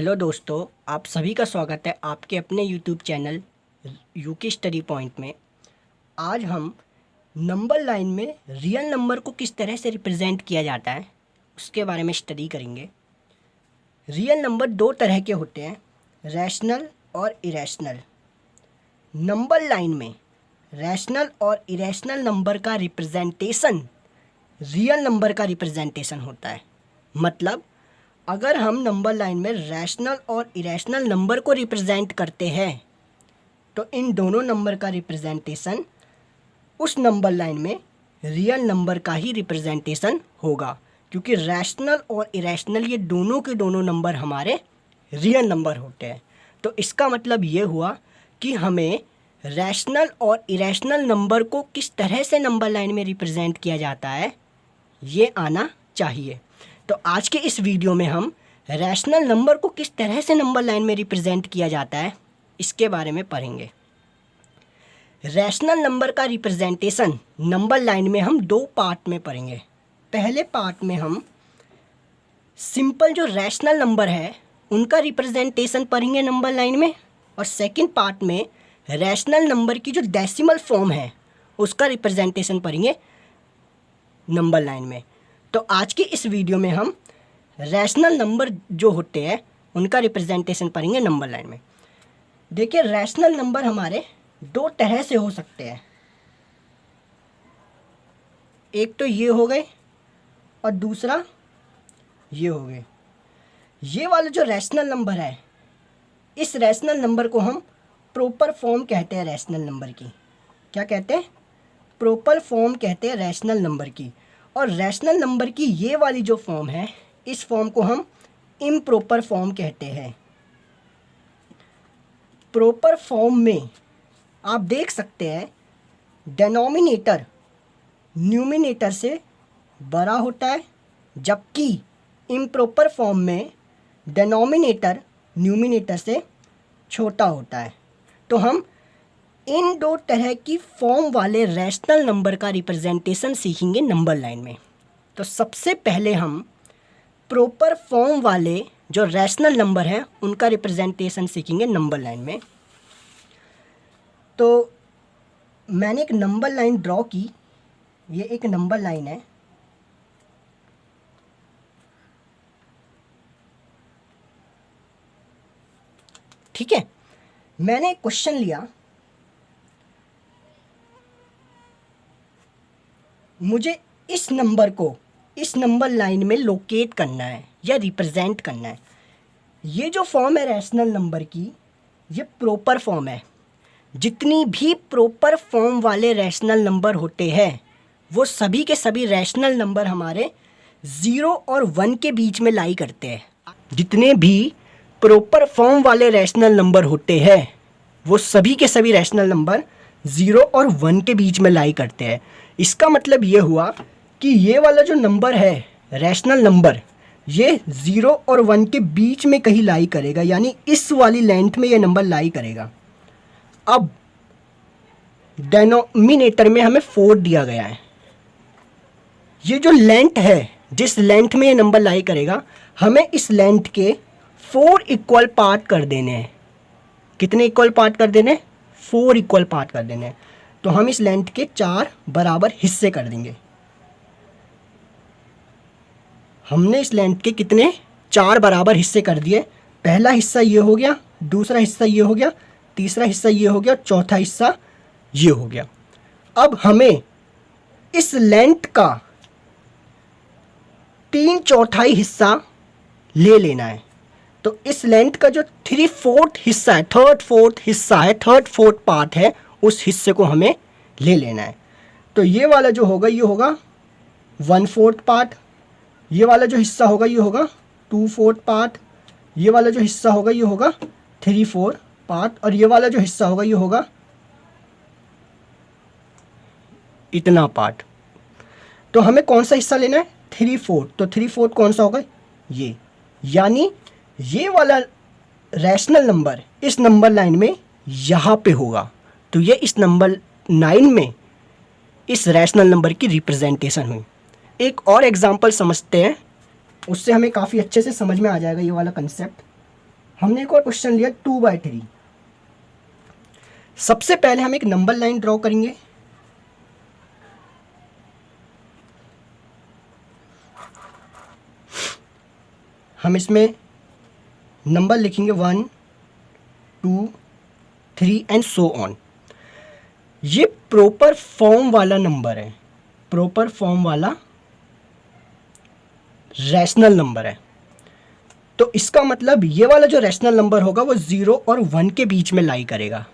Hello दोस्तों, आप सभी का स्वागत है आपके अपने YouTube channel UK study point में। आज हम नंबर लाइन में रियल नंबर को किस तरह से रिप्रेजेंट किया जाता है उसके बारे में स्टडी करेंगे। रियल नंबर दो तरह के होते हैं, रैशनल और इरेशनल। नंबर लाइन में रैशनल और इरेशनल नंबर का रिप्रेजेंटेशन रियल नंबर का रिप्रेजेंटेशन होता है। मतलब अगर हम नंबर लाइन में रैशनल और इरेशनल नंबर को रिप्रेजेंट करते हैं तो इन दोनों नंबर का रिप्रेजेंटेशन उस नंबर लाइन में रियल नंबर का ही रिप्रेजेंटेशन होगा, क्योंकि रैशनल और इरेशनल ये दोनों के दोनों नंबर हमारे रियल नंबर होते हैं। तो इसका मतलब ये हुआ कि हमें रैशनल और इरेशनल नंबर को किस तरह से नंबर लाइन में रिप्रेजेंट किया जाता है ये आना चाहिए। तो आज के इस वीडियो में हम रैशनल नंबर को किस तरह से नंबर लाइन में रिप्रेजेंट किया जाता है इसके बारे में पढ़ेंगे। रैशनल नंबर का रिप्रेजेंटेशन नंबर लाइन में हम दो पार्ट में पढ़ेंगे। पहले पार्ट में हम सिंपल जो रैशनल नंबर है उनका रिप्रेजेंटेशन पढ़ेंगे नंबर लाइन में, और सेकंड पार्ट में रैशनल नंबर की जो डेसिमल फॉर्म है उसका रिप्रेजेंटेशन पढ़ेंगे नंबर लाइन में। तो आज की इस वीडियो में हम रैशनल नंबर जो होते हैं उनका रिप्रेजेंटेशन पढ़ेंगे नंबर लाइन में। देखिए, रैशनल नंबर हमारे दो तरह से हो सकते हैं। एक तो ये हो गए और दूसरा ये हो गए। ये वाला जो रैशनल नंबर है, इस रैशनल नंबर को हम प्रॉपर फॉर्म कहते हैं रैशनल नंबर की। क्या कहते हैं? प्रॉपर फॉर्म कहते हैं रैशनल नंबर की। और रैशनल नंबर की ये वाली जो फॉर्म है, इस फॉर्म को हम इम्प्रॉपर फॉर्म कहते हैं। प्रॉपर फॉर्म में आप देख सकते हैं डेनोमिनेटर न्यूमिनेटर से बड़ा होता है, जबकि इम्प्रॉपर फॉर्म में डेनोमिनेटर न्यूमिनेटर से छोटा होता है। तो हम इन दो तरह की फॉर्म वाले रैशनल नंबर का रिप्रेजेंटेशन सीखेंगे नंबर लाइन में। तो सबसे पहले हम प्रॉपर फॉर्म वाले जो रैशनल नंबर हैं उनका रिप्रेजेंटेशन सीखेंगे नंबर लाइन में। तो मैंने एक नंबर लाइन ड्रॉ की। ये एक नंबर लाइन है। ठीक है, मैंने एक क्वेश्चन लिया, मुझे इस नंबर को इस नंबर लाइन में लोकेट करना है या रिप्रेजेंट करना है। ये जो फॉर्म है रैशनल नंबर की, ये प्रॉपर फॉर्म है। जितनी भी प्रॉपर फॉर्म वाले रैशनल नंबर होते हैं वो सभी के सभी रैशनल नंबर हमारे 0 और 1 के बीच में लाई करते हैं। जितने भी प्रॉपर फॉर्म वाले रैशनल नंबर होते हैं वो सभी के सभी रैशनल नंबर 0 और 1 के बीच में लाई करते हैं। इसका मतलब ये हुआ कि ये वाला जो नंबर है रैशनल नंबर, ये 0 और 1 के बीच में कहीं लाई करेगा, यानी इस वाली लेंथ में ये नंबर लाई करेगा। अब डेनोमिनेटर में हमें 4 दिया गया है। ये जो लेंथ है, जिस लेंथ में ये नंबर लाई करेगा, हमें इस लेंथ के 4 इक्वल पार्ट कर देने हैं। कितने इक्वल पार्ट कर देने? 4 इक्वल पार्ट कर देने हैं। तो हम इस लेंथ के 4 बराबर हिस्से कर देंगे। हमने इस लेंथ के कितने 4 बराबर हिस्से कर दिए। पहला हिस्सा ये हो गया, दूसरा हिस्सा ये हो गया, तीसरा हिस्सा ये हो गया, चौथा हिस्सा ये हो गया। अब हमें इस लेंथ का 3/4 हिस्सा ले लेना है। तो इस लेंथ का जो 3/4 हिस्सा है, 3/4 हिस्सा है, 3/4 पार्ट है, उस हिस्से को हमें ले लेना है। तो ये वाला जो होगा ये होगा 1/4 पार्ट, ये वाला जो हिस्सा होगा ये होगा 2/4 पार्ट, ये वाला जो हिस्सा होगा ये होगा 3/4 पार्ट, और ये वाला जो हिस्सा होगा ये होगा इतना पार्ट। तो हमें कौन सा हिस्सा लेना है? 3/4। तो 3/4 कौन सा होगा? ये। यानी ये वाला रैशनल नंबर इस नंबर लाइन में यहाँ पे होगा। तो ये इस नंबर लाइन में इस रैशनल नंबर की रिप्रेजेंटेशन हुई। एक और एग्जांपल समझते हैं, उससे हमें काफ़ी अच्छे से समझ में आ जाएगा ये वाला कंसेप्ट। हमने एक और क्वेश्चन लिया 2/3। सबसे पहले हम एक नंबर लाइन ड्रॉ करेंगे। हम इसमें नंबर लिखेंगे 1 2 3 एंड सो ऑन। ये प्रॉपर फॉर्म वाला नंबर है, प्रॉपर फॉर्म वाला रैशनल नंबर है। तो इसका मतलब ये वाला जो रैशनल नंबर होगा वो 0 और 1 के बीच में लाई करेगा।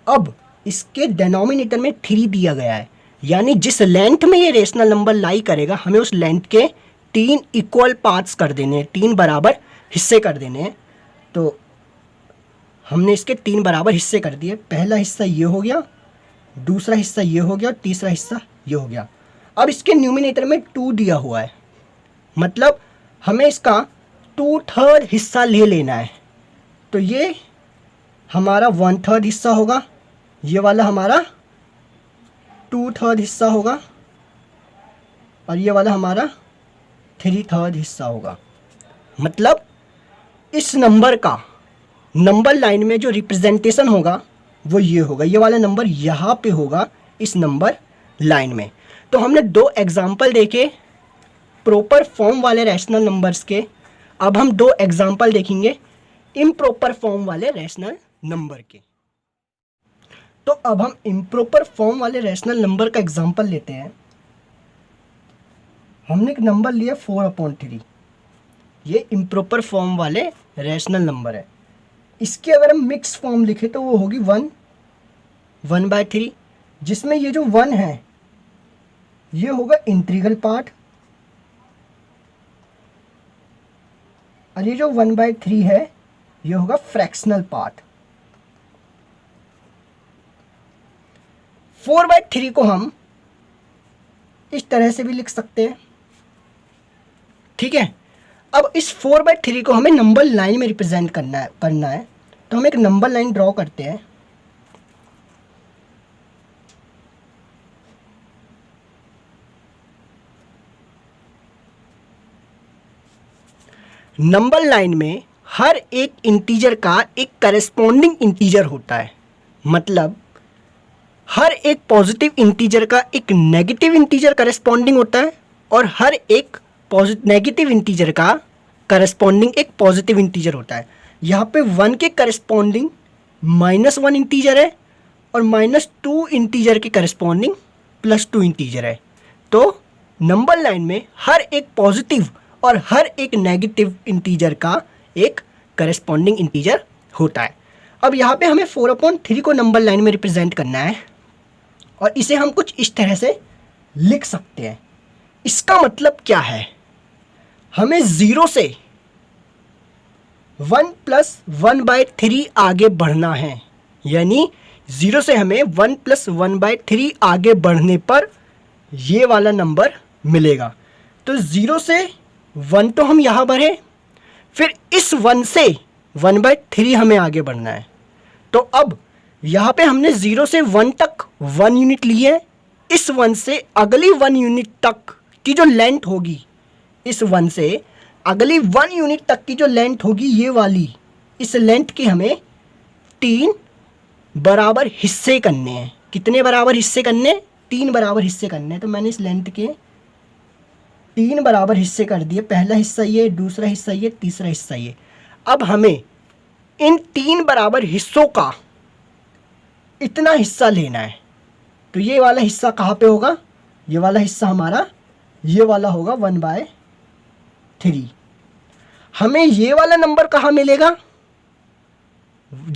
अब इसके डिनोमिनेटर में 3 दिया गया है, यानी जिस लेंथ में ये रैशनल नंबर लाई करेगा हमें उस लेंथ के 3 इक्वल पार्ट्स कर देने हैं, 3 बराबर हिस्से कर देने हैं। तो हमने इसके 3 बराबर हिस्से कर दिए। पहला हिस्सा ये हो गया, दूसरा हिस्सा ये हो गया और तीसरा हिस्सा ये हो गया। अब इसके न्यूमिनेटर में 2 दिया हुआ है, मतलब हमें इसका 2/3 हिस्सा ले लेना है। तो ये हमारा 1/3 हिस्सा होगा, ये वाला हमारा 2/3 हिस्सा होगा और ये वाला हमारा 3/3 हिस्सा होगा। मतलब इस नंबर का नंबर लाइन में जो रिप्रेजेंटेशन होगा वो ये होगा, ये वाला नंबर यहाँ पे होगा इस नंबर लाइन में। तो हमने 2 एग्जाम्पल देखे प्रॉपर फॉर्म वाले रैशनल नंबर्स के। अब हम 2 एग्जाम्पल देखेंगे इम्प्रॉपर फॉर्म वाले रैशनल नंबर के। तो अब हम इम्प्रॉपर फॉर्म वाले रैशनल नंबर का एग्जाम्पल लेते हैं। हमने एक नंबर लिया 4/3। ये इम्प्रॉपर फॉर्म वाले रैशनल नंबर है। इसकी अगर हम मिक्स फॉर्म लिखें तो वो होगी 1/3, जिसमें ये जो 1 है ये होगा इंटीग्रल पार्ट और ये जो 1/3 है ये होगा फ्रैक्शनल पार्ट। 4/3 को हम इस तरह से भी लिख सकते हैं, ठीक है। अब इस 4/3 को हमें नंबर लाइन में रिप्रेजेंट करना है। तो हम एक नंबर लाइन ड्रॉ करते हैं। नंबर लाइन में हर एक इंटीजर का एक करस्पॉन्डिंग इंटीजर होता है, मतलब हर एक पॉजिटिव इंटीजर का एक नेगेटिव इंटीजर करस्पॉन्डिंग होता है और हर एक नेगेटिव इंटीजर का करस्पॉन्डिंग एक पॉजिटिव इंटीजर होता है। यहाँ पे 1 के करस्पॉन्डिंग -1 इंटीजर है और -2 इंटीजर के करस्पॉन्डिंग +2 इंटीजर है। तो नंबर लाइन में हर एक पॉजिटिव और हर एक नेगेटिव इंटीजर का एक करस्पॉन्डिंग इंटीजर होता है। अब यहाँ पे हमें 4/3 को नंबर लाइन में रिप्रेजेंट करना है और इसे हम कुछ इस तरह से लिख सकते हैं। इसका मतलब क्या है, हमें 0 से 1 + 1/3 आगे बढ़ना है, यानी 0 से हमें 1 + 1/3 आगे बढ़ने पर ये वाला नंबर मिलेगा। तो 0 से 1 तो हम यहाँ बढ़े, फिर इस 1 से 1/3 हमें आगे बढ़ना है। तो अब यहाँ पे हमने 0 से 1 तक 1 यूनिट ली है। इस 1 से अगली 1 यूनिट तक की जो लेंथ होगी, इस 1 से अगली 1 यूनिट तक की जो लेंथ होगी ये वाली, इस लेंथ के हमें 3 बराबर हिस्से करने हैं। कितने बराबर हिस्से करने? 3 बराबर हिस्से करने हैं। तो मैंने इस लेंथ के 3 बराबर हिस्से कर दिए। पहला हिस्सा ये, दूसरा हिस्सा ये, तीसरा हिस्सा ये। अब हमें इन 3 बराबर हिस्सों का इतना हिस्सा लेना है। तो ये वाला हिस्सा कहाँ पे होगा? ये वाला हिस्सा हमारा ये वाला होगा 1/3। हमें ये वाला नंबर कहाँ मिलेगा?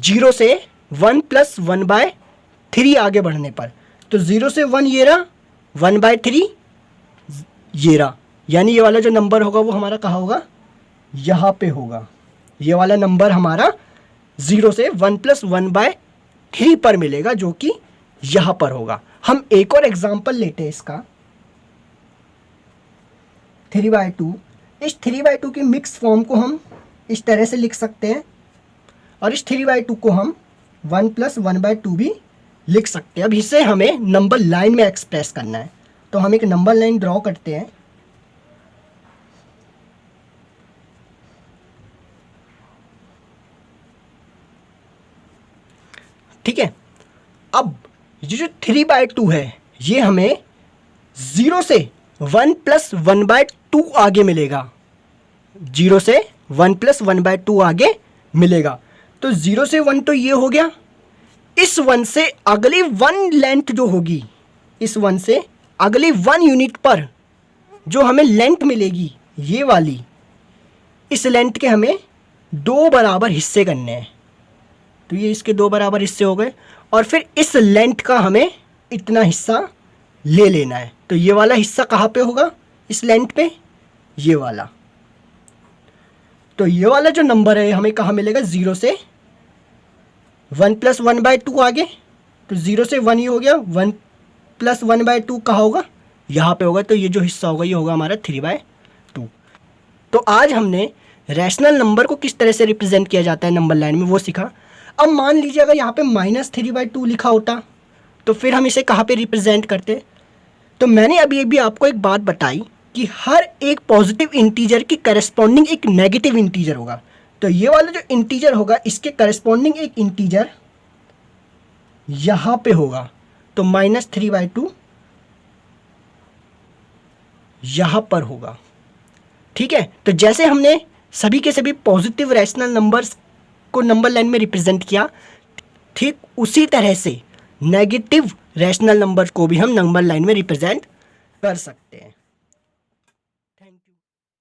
0 से 1 + 1/3 आगे बढ़ने पर। तो 0 से 1 ये रहा, 1/3 ये रहा, यानी ये वाला जो नंबर होगा वो हमारा कहाँ होगा? यहाँ पे होगा। ये वाला नंबर हमारा 0 से 1 + 1/3 पर मिलेगा, जो कि यहाँ पर होगा। हम एक और एग्जाम्पल लेते हैं इसका, 3/2। इस 3/2 की मिक्स फॉर्म को हम इस तरह से लिख सकते हैं और इस 3/2 को हम 1 + 1/2 भी लिख सकते हैं। अब इसे हमें नंबर लाइन में एक्सप्रेस करना है। तो हम एक नंबर लाइन ड्रॉ करते हैं। ठीक है। अब ये जो 3/2 है ये हमें 0 से 1 + 1/2 आगे मिलेगा, 0 से 1 + 1/2 आगे मिलेगा। तो 0 से 1 तो ये हो गया, इस 1 से अगली 1 लेंथ जो होगी, इस 1 से अगली 1 यूनिट पर जो हमें लेंथ मिलेगी ये वाली, इस लेंथ के हमें 2 बराबर हिस्से करने हैं। तो ये इसके 2 बराबर हिस्से हो गए और फिर इस लेंथ का हमें इतना हिस्सा ले लेना है। तो ये वाला हिस्सा कहाँ पे होगा, इस लेंथ पे, ये वाला। तो ये वाला जो नंबर है हमें कहाँ मिलेगा, 0 से 1 + 1/2 आगे। तो 0 से 1 ही हो गया, 1 + 1/2 कहाँ होगा, यहाँ पे होगा। तो ये जो हिस्सा होगा ये होगा हमारा 3/2। तो आज हमने रैशनल नंबर को किस तरह से रिप्रेजेंट किया जाता है नंबर लाइन में वो सीखा। अब मान लीजिए अगर यहाँ पे -3/2 लिखा होता तो फिर हम इसे कहाँ पे रिप्रेजेंट करते। तो मैंने अभी आपको एक बात बताई कि हर एक पॉजिटिव इंटीजर की करस्पॉन्डिंग एक नेगेटिव इंटीजर होगा। तो ये वाला जो इंटीजर होगा इसके करस्पॉन्डिंग एक इंटीजर यहाँ पे होगा। तो -3/2 यहाँ पर होगा, ठीक है। तो जैसे हमने सभी के सभी पॉजिटिव रैशनल नंबर्स को नंबर लाइन में रिप्रेजेंट किया, ठीक उसी तरह से नेगेटिव रैशनल नंबर को भी हम नंबर लाइन में रिप्रेजेंट कर सकते हैं।